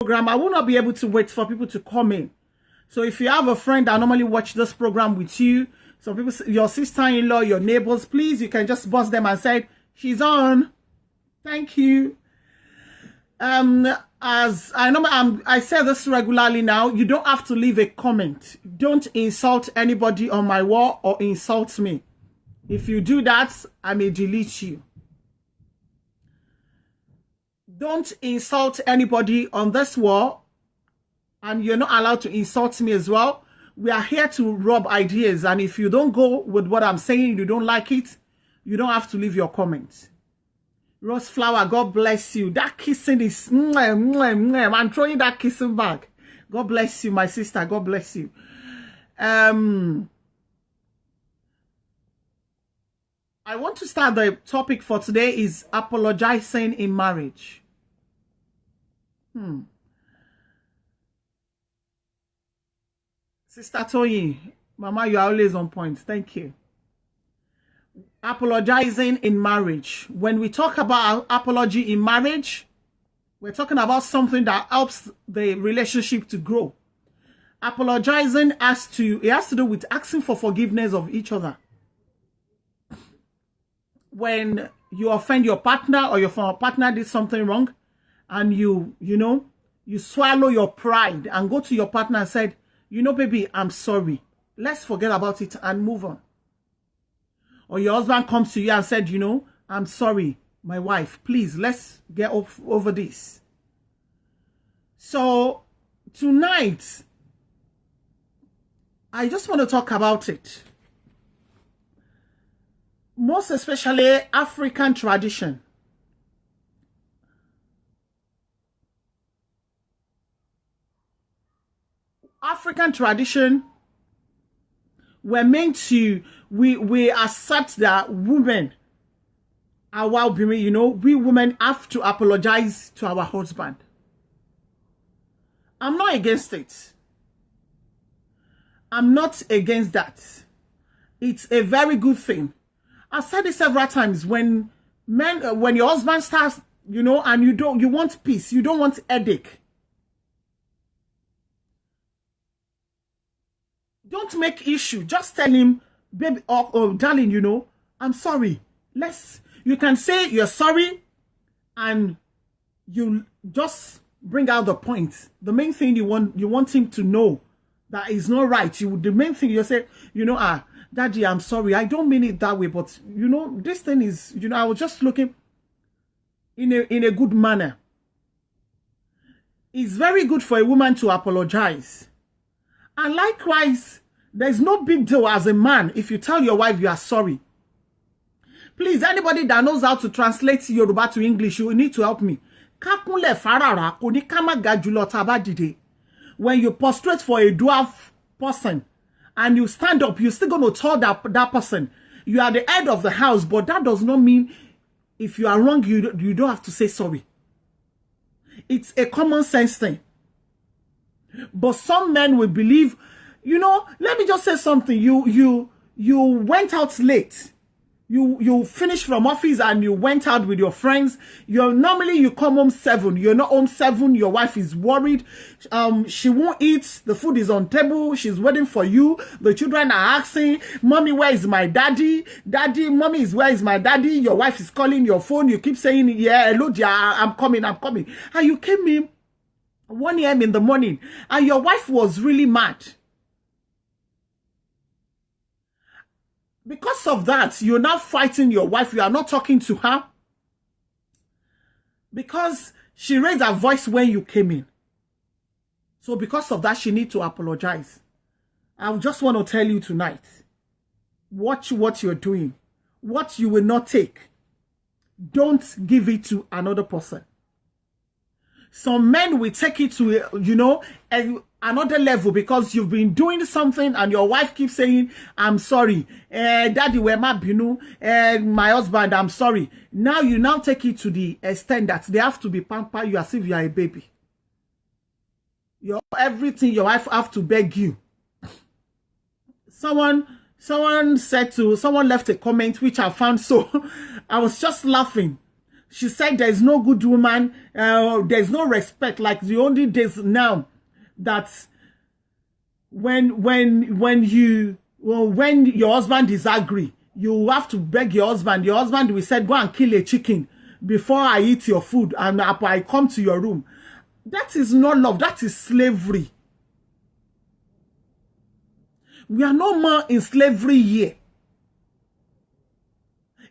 program, I will not be able to wait for people to come in. So if you have a friend that normally watch this program with you, some people, your sister-in-law, your neighbors, please, you can just buzz them and say, she's on. Thank you. As I know, I say this regularly now, you don't have to leave a comment. Don't insult anybody on my wall or insult me. If you do that, I may delete you. Don't insult anybody on this wall, and you're not allowed to insult me as well. We are here to rub ideas, and if you don't go with what I'm saying, you don't like it, you don't have to leave your comments. Rose Flower, God bless you. That kissing is, I'm throwing that kissing back. God bless you, my sister. God bless you. I want to start the topic for today is apologizing in marriage. Sister Toyi, Mama, you are always on point. Thank you. Apologizing in marriage. When we talk about apology in marriage, we're talking about something that helps the relationship to grow. Apologizing has to do with asking for forgiveness of each other. When you offend your partner or your former partner did something wrong, and you swallow your pride and go to your partner and said, baby, I'm sorry. Let's forget about it and move on. Or your husband comes to you and said, I'm sorry, my wife, please, let's get over this. So tonight, I just want to talk about it. Most especially African tradition. African tradition, we're meant to, we accept that women are well-being, we women have to apologize to our husband. I'm not against it. I'm not against that. It's a very good thing. I've said it several times. When your husband starts, and you want peace, you don't want headache. Don't make issue. Just tell him, baby, or darling, I'm sorry. You can say you're sorry, and you just bring out the point. The main thing you want him to know that is not right. The main thing you say, Daddy, I'm sorry. I don't mean it that way, but this thing is, I was just looking in a good manner. It's very good for a woman to apologize. And likewise, there's no big deal as a man if you tell your wife you are sorry. Please, anybody that knows how to translate Yoruba to English, you need to help me. When you prostrate for a dwarf person and you stand up, you're still going to tell that person, you are the head of the house, but that does not mean if you are wrong, you don't have to say sorry. It's a common sense thing. But some men will believe, let me just say something. You went out late. You finished from office and you went out with your friends. Normally you come home 7. You're not home 7. Your wife is worried. She won't eat. The food is on table. She's waiting for you. The children are asking, Mommy, where is my daddy? Daddy, Mommy, where is my daddy? Your wife is calling your phone. You keep saying, yeah, hello, dear, I'm coming. And you came in 1 a.m. in the morning, and your wife was really mad. Because of that, you're now fighting your wife. You are not talking to her. Because she raised her voice when you came in. So because of that, she needs to apologize. I just want to tell you tonight, watch what you're doing. What you will not take, don't give it to another person. Some men will take it to, another level because you've been doing something and your wife keeps saying, I'm sorry. Daddy, my husband, I'm sorry. Now you take it to the extent that they have to be pampered you as if you are a baby. Everything your wife have to beg you. Someone left a comment which I found I was just laughing. She said there's no good woman, there's no respect. Like the only days now that when your husband disagree, you have to beg your husband. Your husband will say, go and kill a chicken before I eat your food and I come to your room. That is not love. That is slavery. We are no more in slavery here.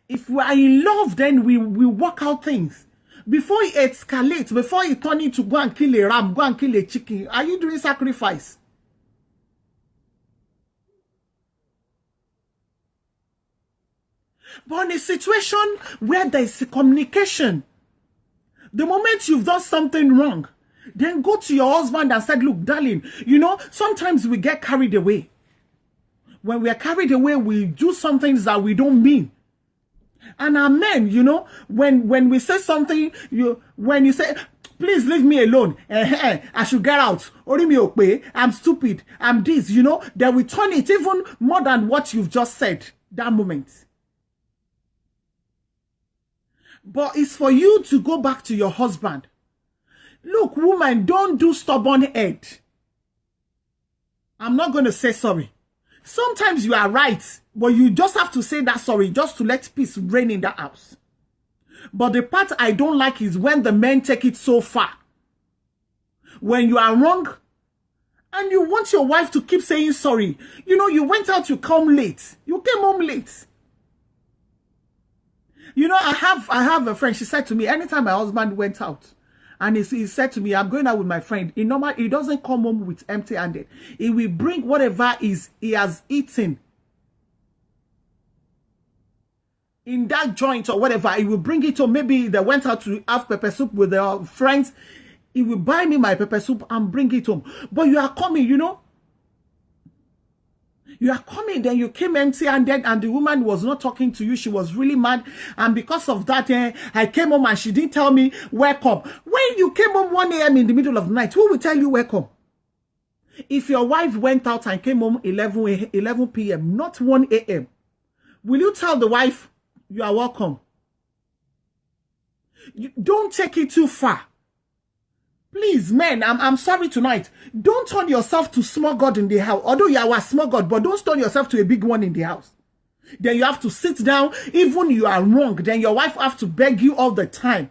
If we are in love, then we work out things. Before it escalates, before you turn it to go and kill a ram, go and kill a chicken, are you doing sacrifice? But in a situation where there is communication, the moment you've done something wrong, then go to your husband and say, look, darling, you know, sometimes we get carried away. When we are carried away, we do some things that we don't mean. And our men, you know, when we say something, when you say, please leave me alone, I should get out, I'm stupid, I'm this, you know, then we turn it even more than what you've just said that moment. But it's for you to go back to your husband. Look, woman, don't do stubborn head. I'm not going to say sorry. Sometimes you are right, but you just have to say that sorry just to let peace reign in the house. But the part I don't like is when the men take it so far. When you are wrong and you want your wife to keep saying sorry. You know, you went out, you come late. You came home late. You know, I have a friend. She said to me, anytime my husband went out, and he said to me, I'm going out with my friend. He doesn't come home with empty-handed. He will bring whatever he has eaten in that joint or whatever. He will bring it, or maybe they went out to have pepper soup with their friends. He will buy me my pepper soup and bring it home. But you are coming, you know. You are coming, then you came empty-handed and the woman was not talking to you. She was really mad. And because of that, I came home and she didn't tell me welcome. When you came home 1 a.m. in the middle of the night, who will tell you welcome? If your wife went out and came home 11 p.m., not 1 a.m., will you tell the wife you are welcome? Don't take it too far. Please, men, I'm sorry tonight. Don't turn yourself to small God in the house. Although you are a small God, but don't turn yourself to a big one in the house. Then you have to sit down. Even you are wrong, then your wife have to beg you all the time.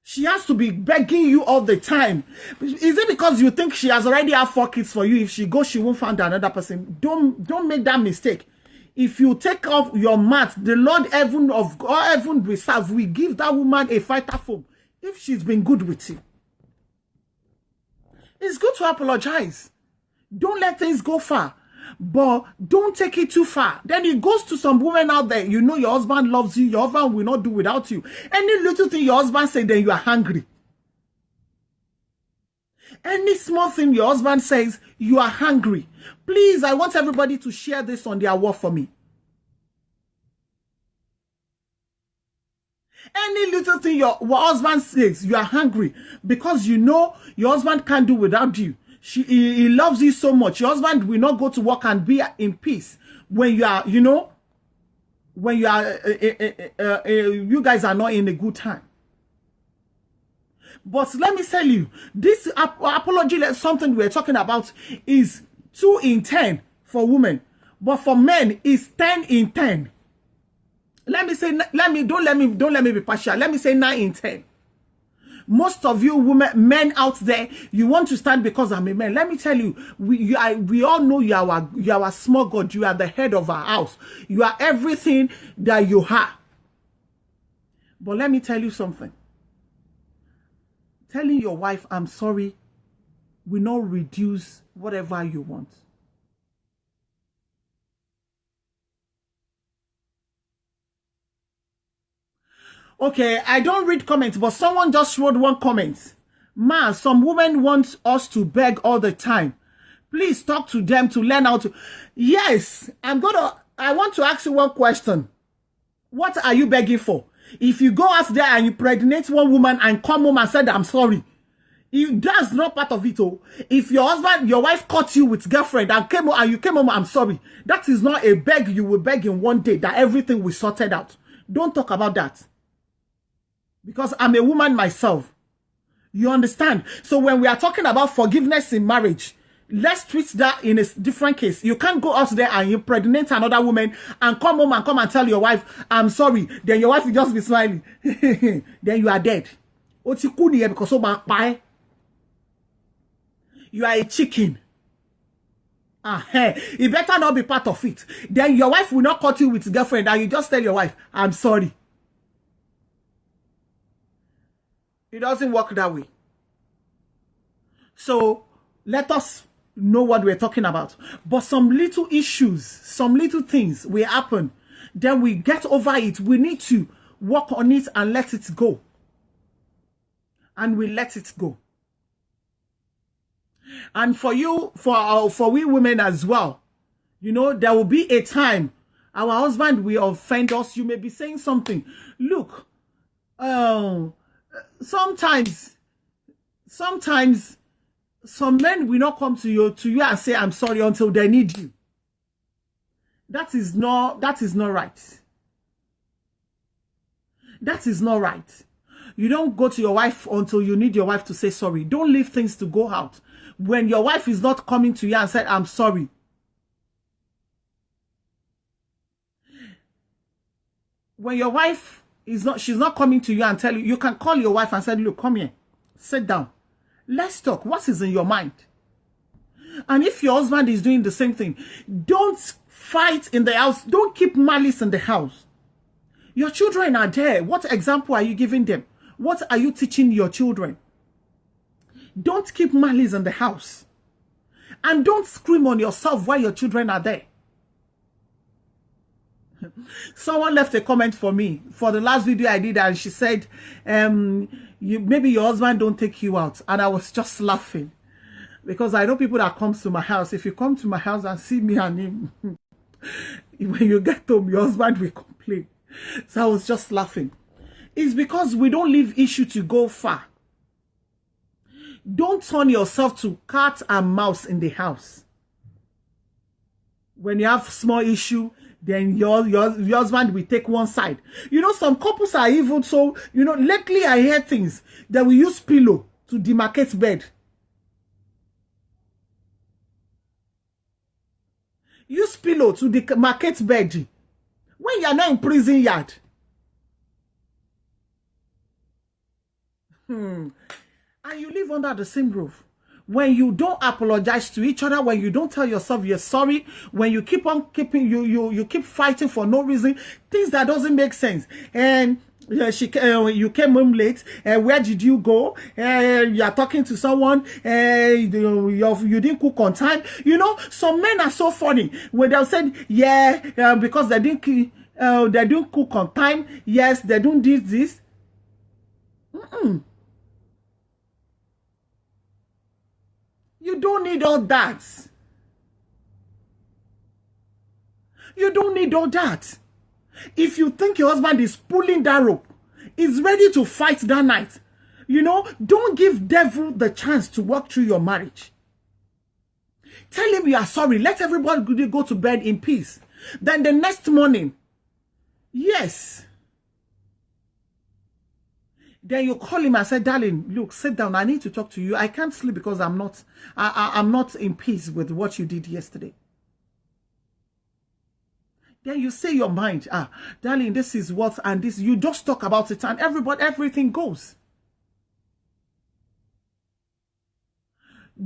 She has to be begging you all the time. Is it because you think she has already had 4 kids for you? If she goes, she won't find another person. Don't make that mistake. If you take off your mat, the Lord heaven will serve. We give that woman a fighter phone if she's been good with you. It's good to apologize. Don't let things go far, but don't take it too far. Then it goes to some women out there. You know your husband loves you. Your husband will not do without you. Any little thing your husband says, then you are hungry. Any small thing your husband says, you are hungry. Please, I want everybody to share this on their wall for me. Any little thing your husband says, you are hungry because you know your husband can't do without you. He loves you so much. Your husband will not go to work and be in peace when you are, you know, when you are, you guys are not in a good time. But let me tell you, this apology, something we're talking about, is 2 in 10 for women, but for men is 10 in 10. Let me say, don't let me be partial. Let me say 9 in 10. Most of you men out there, you want to stand because I'm a man. Let me tell you, we all know you are a small God. You are the head of our house. You are everything that you are. But let me tell you something. Telling your wife, I'm sorry, will not reduce whatever you want. Okay, I don't read comments, but someone just wrote one comment. Ma, some women want us to beg all the time. Please talk to them to learn how to... Yes, I want to ask you one question. What are you begging for? If you go out there and you pregnate one woman and come home and said, I'm sorry, That's not part of it. Oh, if your wife caught you with girlfriend and came home and you came home, I'm sorry. That is not a beg you will beg in one day that everything will sorted out. Don't talk about that. Because I'm a woman myself. You understand? So when we are talking about forgiveness in marriage, let's treat that in a different case. You can't go out there and impregnate another woman and come home and come and tell your wife, I'm sorry. Then your wife will just be smiling. Then you are dead. Because you are a chicken. It better not be part of it. Then your wife will not cut you with girlfriend and you just tell your wife, I'm sorry. It doesn't work that way. So let us know what we're talking about. But some little issues, some little things will happen. Then we get over it. We need to work on it and let it go. And we let it go. And for you, for we women as well, you know, there will be a time our husband will offend us. You may be saying something. Look, sometimes some men will not come to you and say, I'm sorry until they need you. That is not right. That is not right. You don't go to your wife until you need your wife to say sorry. Don't leave things to go out. When your wife is not coming to you and said, I'm sorry. When your wife she's not coming to you and tell you, you can call your wife and say, look, come here, sit down. Let's talk. What is in your mind? And if your husband is doing the same thing, don't fight in the house. Don't keep malice in the house. Your children are there. What example are you giving them? What are you teaching your children? Don't keep malice in the house. And don't scream on yourself while your children are there. Someone left a comment for me for the last video I did, and she said, maybe your husband don't take you out. And I was just laughing. Because I know people that comes to my house. If you come to my house and see me and him, when you get home, your husband will complain. So I was just laughing. It's because we don't leave issue to go far. Don't turn yourself to cat and mouse in the house. When you have small issue, then your husband will take one side. You know, some couples are even so, you know, lately I hear things that we use pillow to demarcate bed. Use pillow to demarcate bed. When you are not in prison yard. And you live under the same roof. When you don't apologize to each other, when you don't tell yourself you're sorry, when you keep on you keep fighting for no reason, things that doesn't make sense. And you came home late. Where did you go? You are talking to someone. You didn't cook on time. You know, some men are so funny when they'll say, yeah, because they didn't cook on time. Yes, they don't do this. You don't need all that. You don't need all that. If you think your husband is pulling that rope, is ready to fight that night, you know, don't give devil the chance to walk through your marriage. Tell him you are sorry. Let everybody go to bed in peace. Then the next morning, yes. Then you call him and say, darling, look, sit down. I need to talk to you. I can't sleep because I'm not in peace with what you did yesterday. Then you say your mind, darling, this is what, and this, you just talk about it and everything goes.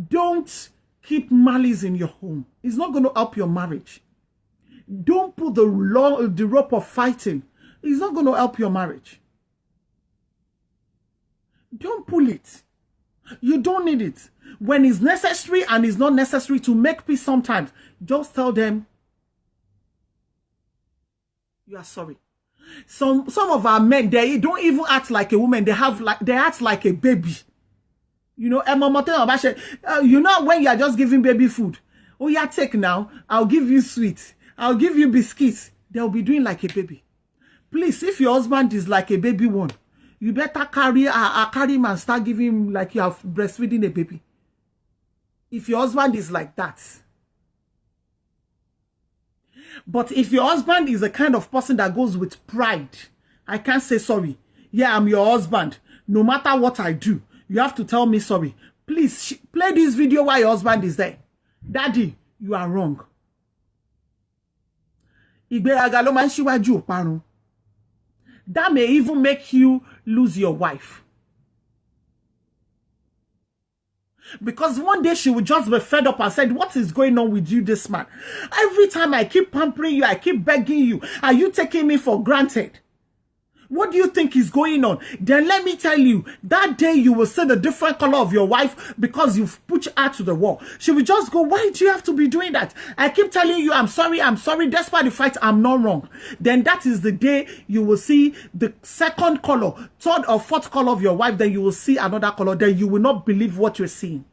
Don't keep malice in your home. It's not going to help your marriage. Don't put the rope of fighting. It's not going to help your marriage. Don't pull it. You don't need it. When it's necessary and it's not necessary to make peace sometimes, just tell them you are sorry. Some of our men, they don't even act like a woman. They act like a baby. You know, you know when you are just giving baby food. Oh yeah, take now. I'll give you sweets. I'll give you biscuits. They'll be doing like a baby. Please, if your husband is like a baby one, you better carry him and start giving him like you are breastfeeding a baby. If your husband is like that. But if your husband is the kind of person that goes with pride, I can't say sorry. Yeah, I'm your husband. No matter what I do, you have to tell me sorry. Please play this video while your husband is there. Daddy, you are wrong. That may even make you lose your wife. Because one day she will just be fed up and said, what is going on with you, this man? Every time I keep pampering you, I keep begging you. Are you taking me for granted? What do you think is going on? Then let me tell you, that day you will see the different color of your wife because you've put her to the wall. She will just go, why do you have to be doing that? I keep telling you, I'm sorry. Despite the fact I'm not wrong. Then that is the day you will see the second color, third or fourth color of your wife. Then you will see another color. Then you will not believe what you're seeing.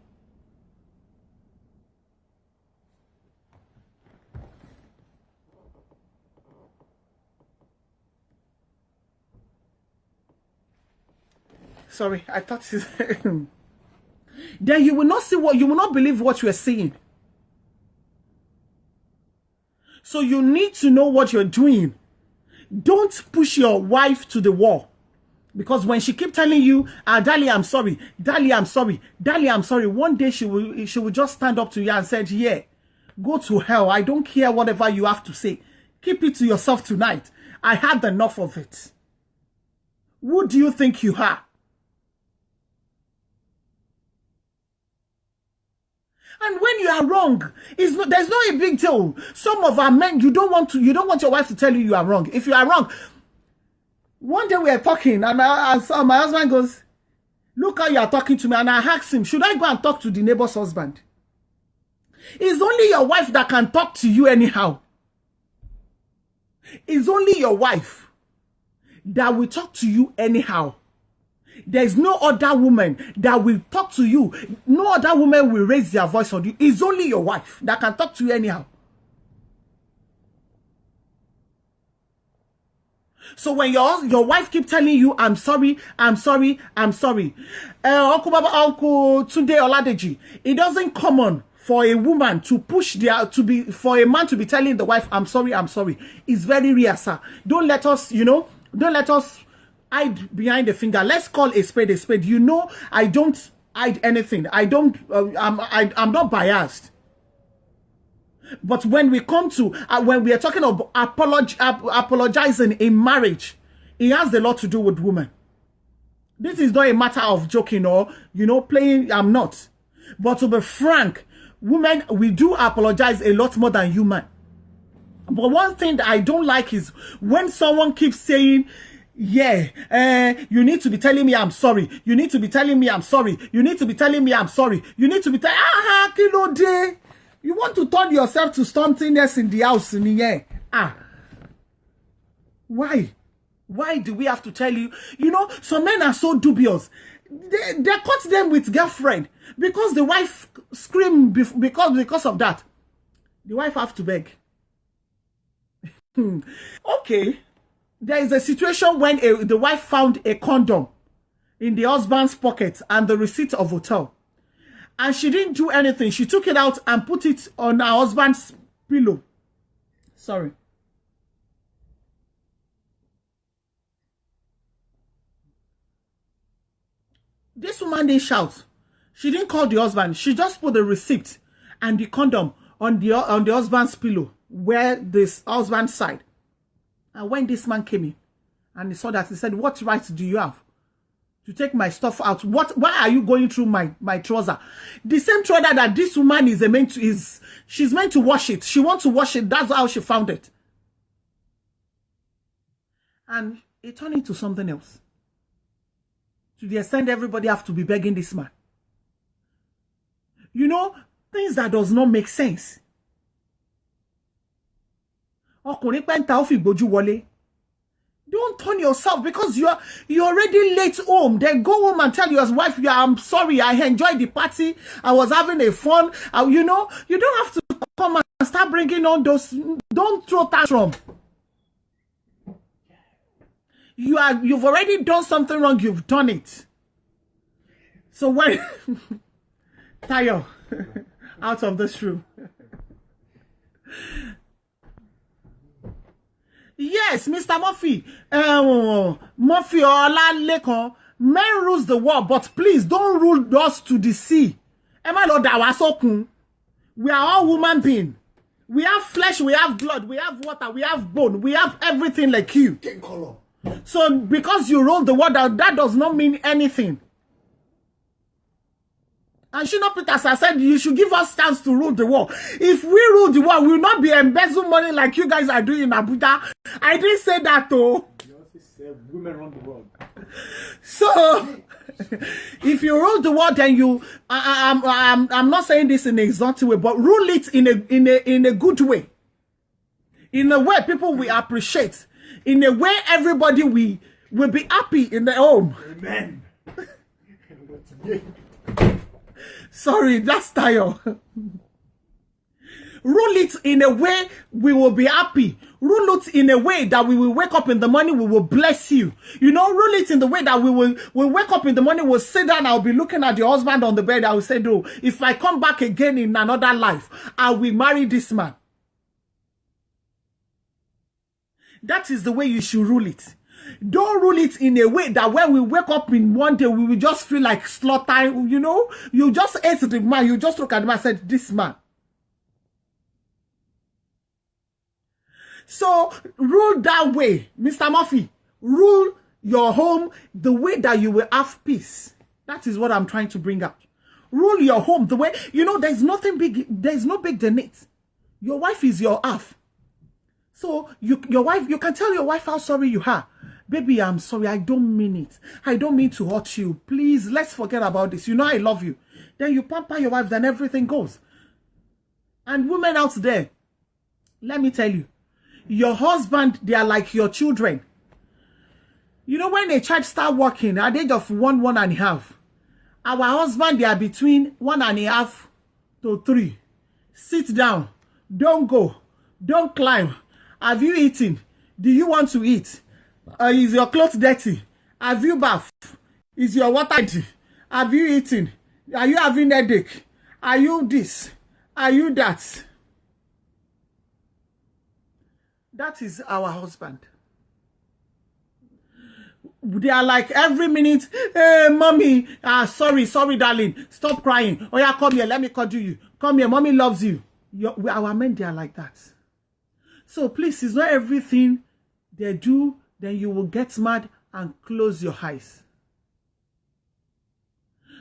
Sorry, I thought then you will not see what you will not believe what you are seeing. So you need to know what you're doing. Don't push your wife to the wall. Because when she keep telling you, Dali, I'm sorry, Dali, I'm sorry, Dali, I'm sorry, one day she will just stand up to you and say, yeah, go to hell. I don't care whatever you have to say. Keep it to yourself tonight. I had enough of it. Who do you think you are? And when you are wrong, there's not a big deal. Some of our men, you don't want your wife to tell you are wrong. If you are wrong, one day we are talking, and my husband goes, look how you are talking to me. And I asked him, should I go and talk to the neighbor's husband? It's only your wife that can talk to you anyhow. It's only your wife that will talk to you anyhow. There's no other woman that will talk to you. No other woman will raise their voice on you. It's only your wife that can talk to you anyhow. So when your wife keep telling you, I'm sorry, I'm sorry, I'm sorry. Uncle Tunde Oladeji, it doesn't common for a woman to push for a man to be telling the wife, I'm sorry, I'm sorry. It's very rare, sir. Don't let us hide behind the finger. Let's call a spade a spade. You know, I don't hide anything. I'm not biased. But when we come to, when we are talking about apologizing in marriage, it has a lot to do with women. This is not a matter of joking or, playing, I'm not. But to be frank, women, we do apologize a lot more than human. But one thing that I don't like is when someone keeps saying, yeah, you need to be telling me I'm sorry. You need to be telling me I'm sorry. You need to be telling me I'm sorry. You need to be telling, kilo day. You want to turn yourself to something else in the house in the air. Why? Why do we have to tell you? Some men are so dubious. They caught them with girlfriend because the wife screamed because of that. The wife have to beg. Okay. There is a situation when the wife found a condom in the husband's pocket and the receipt of hotel. And she didn't do anything. She took it out and put it on her husband's pillow. Sorry. This woman didn't shout. She didn't call the husband. She just put the receipt and the condom on the husband's pillow, where this husband's side. And when this man came in and he saw that, he said, what rights do you have to take my stuff out? Why are you going through my trouser? The same trouser that this woman she's meant to wash it. She wants to wash it. That's how she found it. And it turned into something else. To the extent everybody have to be begging this man. Things that does not make sense. Don't turn yourself because you're already late home. Then go home and tell your wife, I'm sorry, I enjoyed the party. I was having a fun. You don't have to come and start bringing on those. Don't throw tantrum. You've already done something wrong. You've done it. So when Tayo, out of this room. Yes, Mr. Murphy. Murphy or Lekon, men rules the world, but please don't rule us to the sea. Emma Lord Awasokun. We are all human beings. We have flesh, we have blood, we have water, we have bone, we have everything like you. So because you rule the world, that does not mean anything. And Shino Peters has said you should give us chance to rule the world. If we rule the world, we will not be embezzling money like you guys are doing in Abuja. I didn't say that though. You also said women run the world. So if you rule the world, then you I'm not saying this in an exotic way, but rule it in a good way. In a way people will appreciate. In a way everybody will be happy in their home. Amen. Sorry, that's Tayo. Rule it in a way we will be happy. Rule it in a way that we will wake up in the morning, we will bless you. You know, rule it in the way that we'll wake up in the morning, we'll sit down, I'll be looking at your husband on the bed, I will say, no, if I come back again in another life, I will marry this man. That is the way you should rule it. Don't rule it in a way that when we wake up in one day, we will just feel like slaughter, you know? You just hate the man. You just look at him and said, this man. So, rule that way. Mr. Murphy, rule your home the way that you will have peace. That is what I'm trying to bring out. Rule your home the way, you know, there's nothing big, there's no big than it. Your wife is your half. So, your wife, you can tell your wife how sorry you are. Baby, I'm sorry. I don't mean it. I don't mean to hurt you. Please, let's forget about this. You know I love you. Then you pamper your wife, then everything goes. And women out there, let me tell you, your husband, they are like your children. You know, when a child start walking at the age of 1.5, our husband, they are between 1.5 to 3. Sit down. Don't go. Don't climb. Have you eaten? Do you want to eat? Is your clothes dirty? Have you bathed? Is your water dirty? Have you eaten? Are you having a headache? Are you this? Are you that? That is our husband. They are like every minute, hey, mommy, sorry, darling, stop crying. Oh yeah, come here, let me cuddle you. Come here, mommy loves you. Our men, they are like that. So please, it's not everything they do, then you will get mad and close your eyes.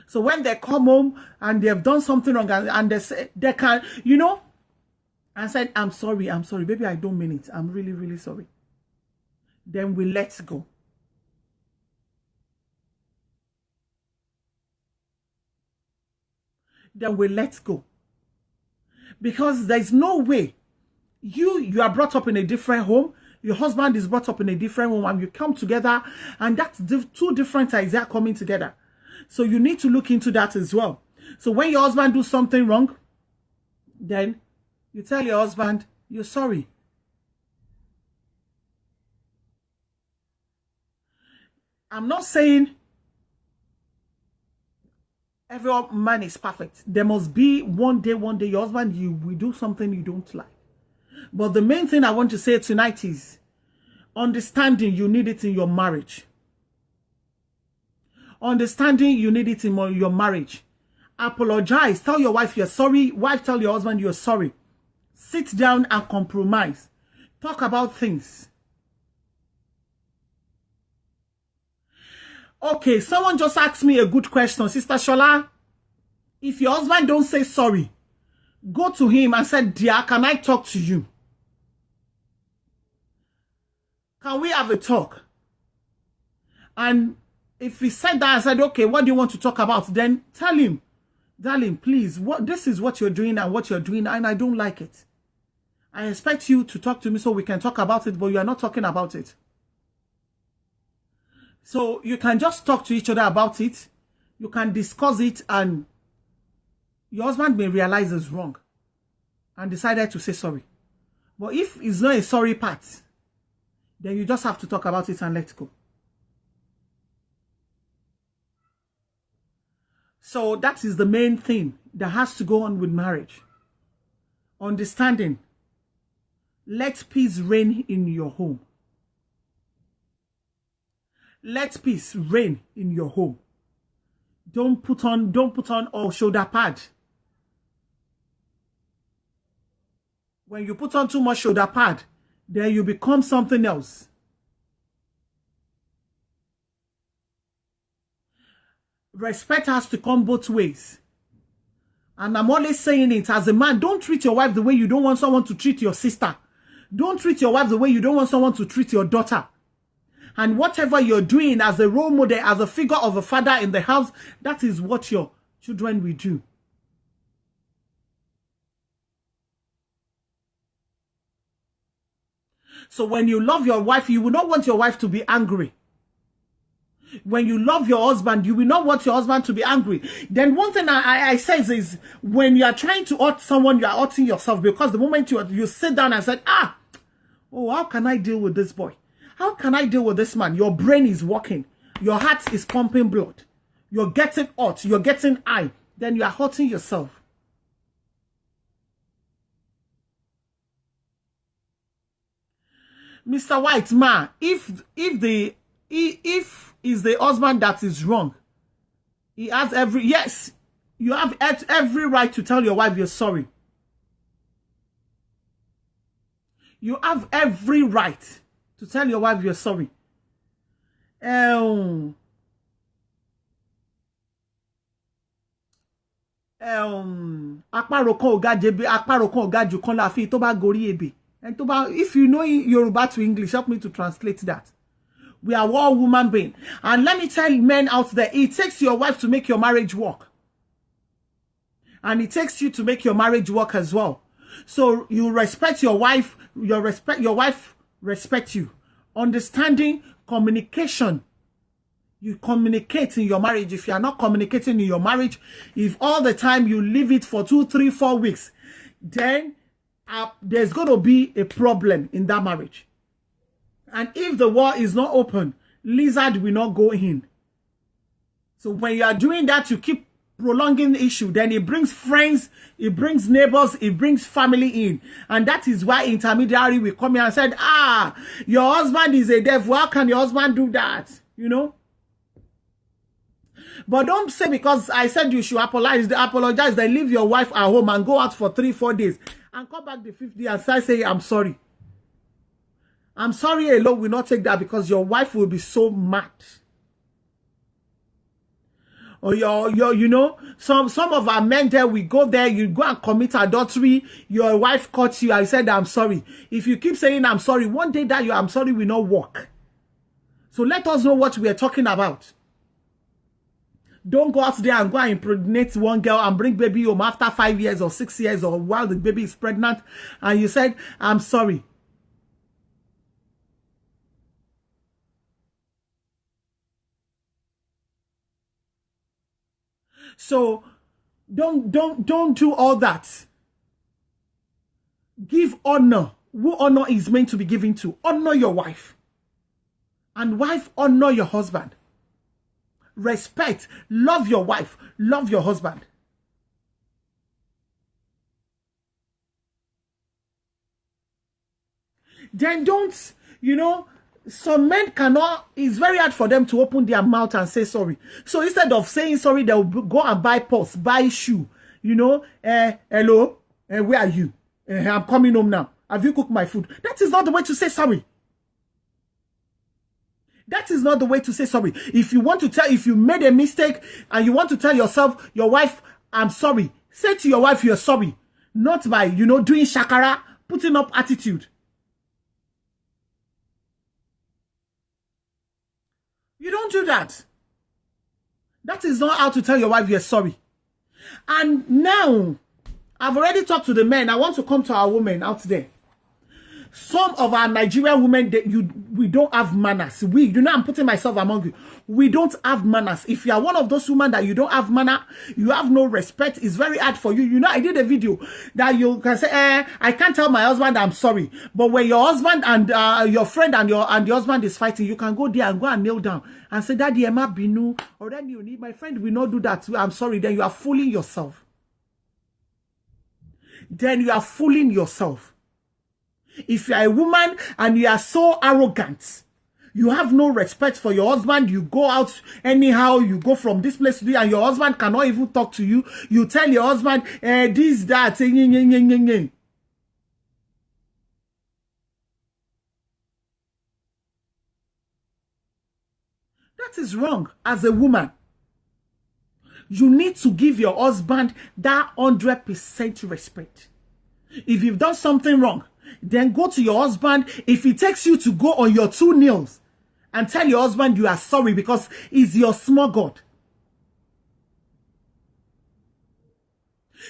So when they come home and they have done something wrong and they say, they can, you know, and said, I'm sorry, baby, I don't mean it. I'm really, really sorry. Then we let go. Then we let go. Because there's no way you are brought up in a different home, your husband is brought up in a different home, and you come together, and that's two different ideas are coming together. So you need to look into that as well. So when your husband does something wrong, then you tell your husband, you're sorry. I'm not saying every man is perfect. There must be one day your husband, you will do something you don't like. But the main thing I want to say tonight is understanding you need it in your marriage. Understanding you need it in your marriage. Apologize. Tell your wife you're sorry. Wife, tell your husband you're sorry. Sit down and compromise. Talk about things. Okay, someone just asked me a good question. Sister Shola, if your husband don't say sorry, go to him and say, dear, can I talk to you? Can we have a talk? And if he said that, I said, okay, what do you want to talk about? Then tell him, darling, please, this is what you're doing and what you're doing, and I don't like it. I expect you to talk to me so we can talk about it, but you are not talking about it. So you can just talk to each other about it. You can discuss it, and your husband may realize it's wrong and decided to say sorry. But if it's not a sorry part, then you just have to talk about it and let go. So that is the main thing that has to go on with marriage. Understanding. Let peace reign in your home. Let peace reign in your home. Don't put on all shoulder pad. When you put on too much shoulder pad, then you become something else. Respect has to come both ways. And I'm always saying it as a man, don't treat your wife the way you don't want someone to treat your sister. Don't treat your wife the way you don't want someone to treat your daughter. And whatever you're doing as a role model, as a figure of a father in the house, that is what your children will do. So when you love your wife, you will not want your wife to be angry. When you love your husband, you will not want your husband to be angry. Then one thing I say is when you are trying to hurt someone, you are hurting yourself, because the moment you sit down and say, oh, how can I deal with this boy? How can I deal with this man? Your brain is working. Your heart is pumping blood. You're getting hot. You're getting high. Then you are hurting yourself. Mr. White, man, if is the husband that is wrong, he has you have every right to tell your wife you're sorry. You have every right to tell your wife you're sorry. Apárò kan ò ga jebe, apárò kan ò ga jù kan la fi tó bá gorí ebè. And if you know Yoruba to English, help me to translate that. We are all human beings. And let me tell men out there, it takes your wife to make your marriage work. And it takes you to make your marriage work as well. So you respect your wife, your wife respect you. Understanding, communication. You communicate in your marriage. If you are not communicating in your marriage, if all the time you leave it for 2, 3, 4 weeks, then there's going to be a problem in that marriage. And if the wall is not open, lizard will not go in. So when you are doing that, you keep prolonging the issue. Then it brings friends, it brings neighbors, it brings family in. And that is why intermediary will come here and said, your husband is a devil. How can your husband do that? You know? But don't say because I said you should apologize, then leave your wife at home and go out for 3, 4 days. And come back the 5th day and start saying, I'm sorry. I'm sorry alone will not take that, because your wife will be so mad. Or you know, some of our men there, we go there, you go and commit adultery, your wife caught you, I said, I'm sorry. If you keep saying, I'm sorry, one day that your I'm sorry will not work. So let us know what we are talking about. Don't go out there and go and impregnate one girl and bring baby home after 5 years or 6 years or while the baby is pregnant and you said, I'm sorry. So don't do all that. Give honor. Who honor is meant to be given to. Honor your wife. And wife, honor your husband. Respect. Love your wife. Love your husband. Then don't, you know, some men cannot, it's very hard for them to open their mouth and say sorry. So instead of saying sorry, they'll go and buy purse, buy shoe. You know, hello, where are you? I'm coming home now. Have you cooked my food? That is not the way to say sorry. That is not the way to say sorry. If you made a mistake and you want to tell yourself, your wife, I'm sorry, say to your wife you're sorry. Not by, you know, doing shakara, putting up attitude. You don't do that. That is not how to tell your wife you're sorry. And now, I've already talked to the men. I want to come to our women out there. Some of our Nigerian women, we don't have manners. I'm putting myself among you. We don't have manners. If you are one of those women that you don't have manner, you have no respect, it's very hard for you. I did a video that you can say, I can't tell my husband I'm sorry. But when your husband and your friend and your husband is fighting, you can go there and go and kneel down and say, Daddy, Emma Binu, or then you need, my friend will not do that. I'm sorry. Then you are fooling yourself. If you are a woman and you are so arrogant, you have no respect for your husband, you go out anyhow, you go from this place to there, and your husband cannot even talk to you. You tell your husband, this, that, that is wrong as a woman. You need to give your husband that 100% respect. If you've done something wrong, then go to your husband. If it takes you to go on your 2 knees and tell your husband you are sorry because he's your small God.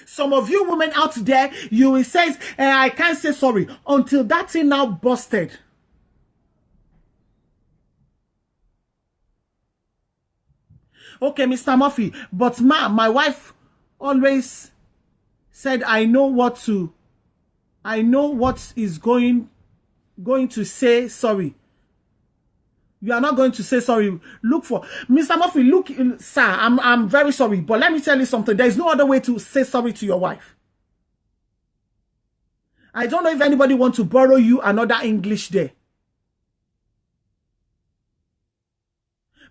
Some of you women out there, you will say, I can't say sorry until that thing now busted. Okay, Mr. Murphy, but my wife always said, I know what is going to say sorry. You are not going to say sorry. Look for Mr. Murphy. Look, sir, I'm very sorry, but let me tell you something. There is no other way to say sorry to your wife. I don't know if anybody wants to borrow you another English there,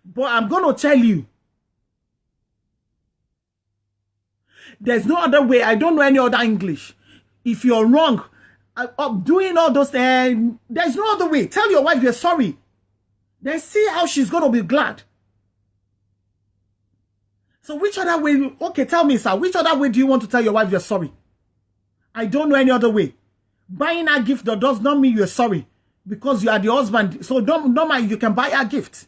but I'm going to tell you, there's no other way. I don't know any other English. If you're wrong, doing all those things, there's no other way. Tell your wife you're sorry. Then see how she's going to be glad. So which other way? Okay, tell me, sir, which other way do you want to tell your wife you're sorry? I don't know any other way. Buying a gift that does not mean you're sorry because you are the husband. So don't mind, you can buy a gift.